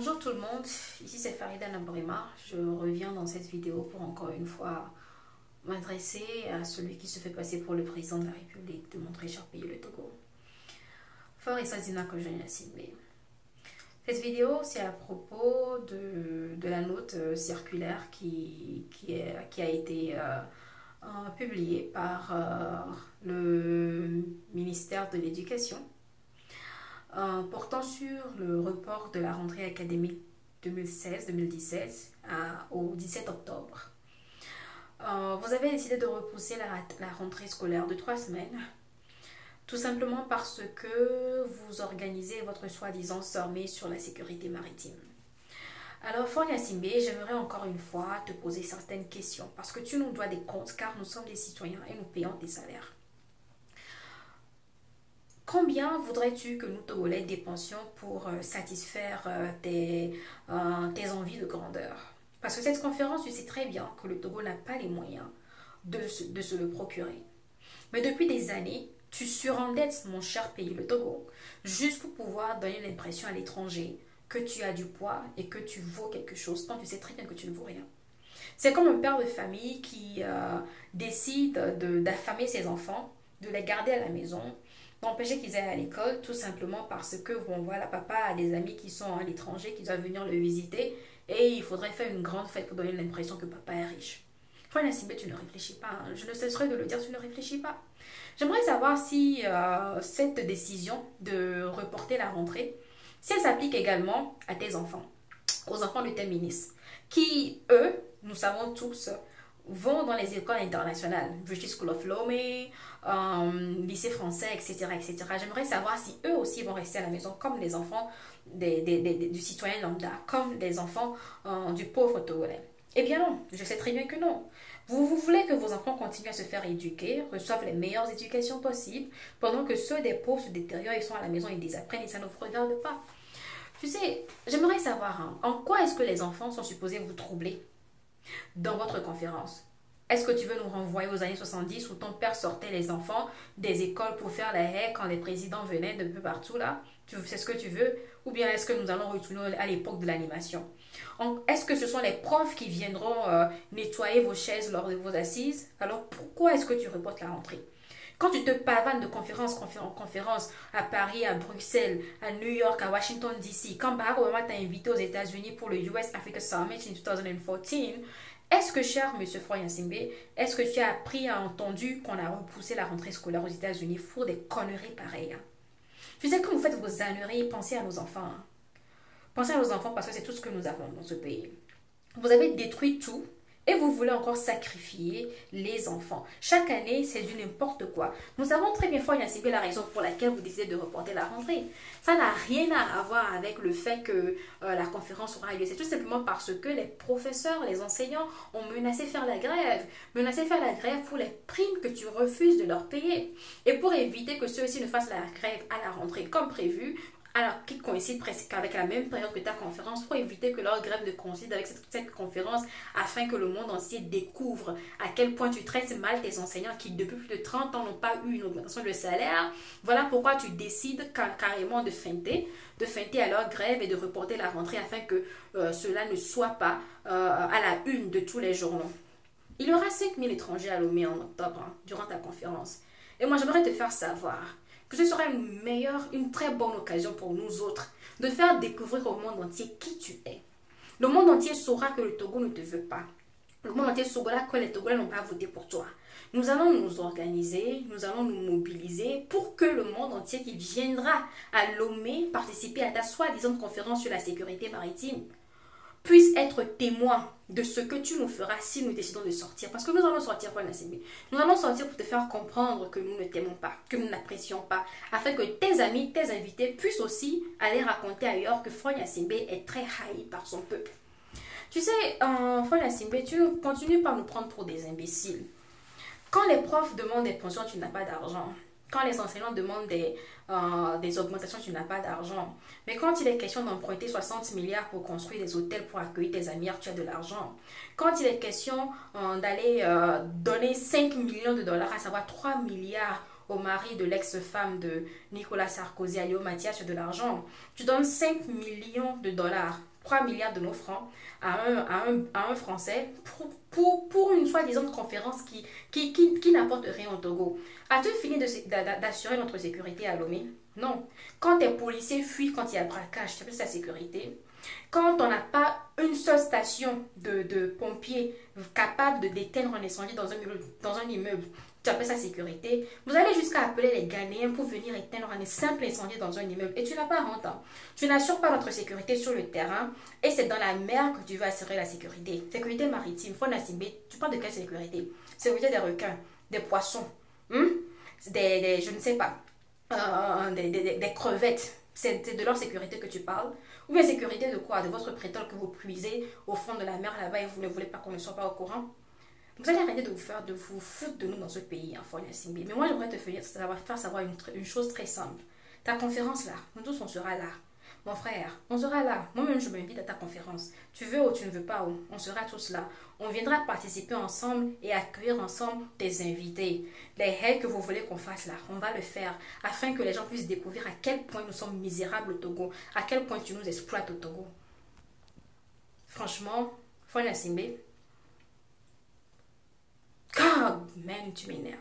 Bonjour tout le monde, ici c'est Farida Nabrima. Je reviens dans cette vidéo pour encore une fois m'adresser à celui qui se fait passer pour le président de la République de mon très cher pays, le Togo. Fort et Sadina Kojonia-Simbe. Cette vidéo, c'est à propos de la note circulaire qui a été publiée par le ministère de l'Éducation portant sur le report de la rentrée académique 2016-2017 au 17 octobre. Vous avez décidé de repousser la rentrée scolaire de 3 semaines, tout simplement parce que vous organisez votre soi-disant sommet sur la sécurité maritime. Alors, Fonia Simbe, j'aimerais encore une fois te poser certaines questions, parce que tu nous dois des comptes, car nous sommes des citoyens et nous payons des salaires. Combien voudrais-tu que nous, Togolais, dépensions pour satisfaire tes envies de grandeur? Parce que cette conférence, tu sais très bien que le Togo n'a pas les moyens de se le procurer. Mais depuis des années, tu surendettes mon cher pays, le Togo, juste pour pouvoir donner l'impression à l'étranger que tu as du poids et que tu vaux quelque chose, tant tu sais très bien que tu ne vaux rien. C'est comme un père de famille qui décide d'affamer ses enfants, de les garder à la maison, d'empêcher qu'ils aillent à l'école, tout simplement parce que, bon, voilà, papa a des amis qui sont à l'étranger, qui doivent venir le visiter, et il faudrait faire une grande fête pour donner l'impression que papa est riche. Frère Simbe, tu ne réfléchis pas, hein. Je ne cesserai de le dire, tu ne réfléchis pas. J'aimerais savoir si cette décision de reporter la rentrée, si elle s'applique également à tes enfants, aux enfants de tes ministres, qui, eux, nous savons tous, vont dans les écoles internationales, British School of Lomé, lycée français, etc., etc. J'aimerais savoir si eux aussi vont rester à la maison comme les enfants du citoyen lambda, comme les enfants du pauvre Togolais. Eh bien non, je sais très bien que non. Vous voulez que vos enfants continuent à se faire éduquer, reçoivent les meilleures éducations possibles, pendant que ceux des pauvres se détériorent, ils sont à la maison, ils désapprennent et ça ne vous regarde pas. Tu sais, j'aimerais savoir, hein, en quoi est-ce que les enfants sont supposés vous troubler dans votre conférence? Est-ce que tu veux nous renvoyer aux années 70 où ton père sortait les enfants des écoles pour faire la haie quand les présidents venaient de peu partout là? C'est ce que tu veux? Ou bien est-ce que nous allons retourner à l'époque de l'animation? Est-ce que ce sont les profs qui viendront nettoyer vos chaises lors de vos assises? Alors pourquoi est-ce que tu reportes la rentrée? Quand tu te pavanes de conférence en conférence à Paris, à Bruxelles, à New York, à Washington DC, quand Barack Obama t'a invité aux États-Unis pour le US Africa Summit en 2014, est-ce que, cher monsieur Fonia Simbe, est-ce que tu as appris et entendu qu'on a repoussé la rentrée scolaire aux États-Unis pour des conneries pareilles? Tu sais, quand vous faites vos âneries, pensez à nos enfants. Hein. Pensez à nos enfants parce que c'est tout ce que nous avons dans ce pays. Vous avez détruit tout. Et vous voulez encore sacrifier les enfants. Chaque année, c'est du n'importe quoi. Nous savons très bien, Fonia Simbe, la raison pour laquelle vous décidez de reporter la rentrée. Ça n'a rien à voir avec le fait que la conférence aura lieu. C'est tout simplement parce que les professeurs, les enseignants ont menacé faire la grève. Menacé faire la grève pour les primes que tu refuses de leur payer. Et pour éviter que ceux-ci ne fassent la grève à la rentrée comme prévu, alors qui coïncide presque avec la même période que ta conférence, pour éviter que leur grève ne coïncide avec cette conférence, afin que le monde entier découvre à quel point tu traites mal tes enseignants qui depuis plus de 30 ans n'ont pas eu une augmentation de salaire. Voilà pourquoi tu décides carrément de feinter à leur grève et de reporter la rentrée afin que cela ne soit pas à la une de tous les journaux. Il y aura 5000 étrangers à Lomé en octobre, hein, durant ta conférence. Et moi, j'aimerais te faire savoir que ce sera une très bonne occasion pour nous autres de faire découvrir au monde entier qui tu es. Le monde entier saura que le Togo ne te veut pas. Le monde entier saura que les Togolais n'ont pas voté pour toi. Nous allons nous organiser, nous allons nous mobiliser pour que le monde entier qui viendra à Lomé participer à ta soi-disant conférence sur la sécurité maritime puisse être témoin de ce que tu nous feras si nous décidons de sortir. Parce que nous allons sortir pour Simbe. Nous allons sortir pour te faire comprendre que nous ne t'aimons pas, que nous n'apprécions pas, afin que tes amis, tes invités puissent aussi aller raconter ailleurs que Fonia Simbe est très haï par son peuple. Tu sais, Fonia Simbe, tu continues par nous prendre pour des imbéciles. Quand les profs demandent des pensions, tu n'as pas d'argent. Quand les enseignants demandent des augmentations, tu n'as pas d'argent. Mais quand il est question d'emprunter 60 milliards pour construire des hôtels pour accueillir tes amis, tu as de l'argent. Quand il est question d'aller donner 5 millions de dollars, à savoir 3 milliards au mari de l'ex-femme de Nicolas Sarkozy, Aléo Mathias, tu as de l'argent. Tu donnes 5 millions de dollars 3 milliards de nos francs à un Français pour une soi-disant conférence qui n'apporte rien au Togo. As-tu fini d'assurer notre sécurité à Lomé? Non. Quand tes policiers fuient, quand il y a braquage, tu appelles ça sécurité. Quand on n'a pas une seule station de pompiers capable de d'éteindre un incendie dans un immeuble, tu appelles ça sécurité. Vous allez jusqu'à appeler les Ghanéens pour venir éteindre un simple incendie dans un immeuble et tu n'as pas honte. Tu n'assures pas notre sécurité sur le terrain et c'est dans la mer que tu veux assurer la sécurité. Sécurité maritime, Fona Simbé, tu parles de quelle sécurité? Sécurité des requins, des poissons, je ne sais pas, des crevettes. C'est de leur sécurité que tu parles. Ou bien sécurité de quoi? De votre pétrole que vous puisez au fond de la mer là-bas et vous ne voulez pas qu'on ne soit pas au courant? Vous allez arrêter de vous foutre de nous dans ce pays, hein, Fonia Simbi. Mais moi, j'aimerais te faire savoir une chose très simple. Ta conférence là, nous tous on sera là. Mon frère, on sera là. Moi-même, je m'invite à ta conférence. Tu veux ou tu ne veux pas, on sera tous là. On viendra participer ensemble et accueillir ensemble tes invités. Les règles que vous voulez qu'on fasse là, on va le faire afin que les gens puissent découvrir à quel point nous sommes misérables au Togo, à quel point tu nous exploites au Togo. Franchement, Fonia Simbi, God, man, tu m'énerves.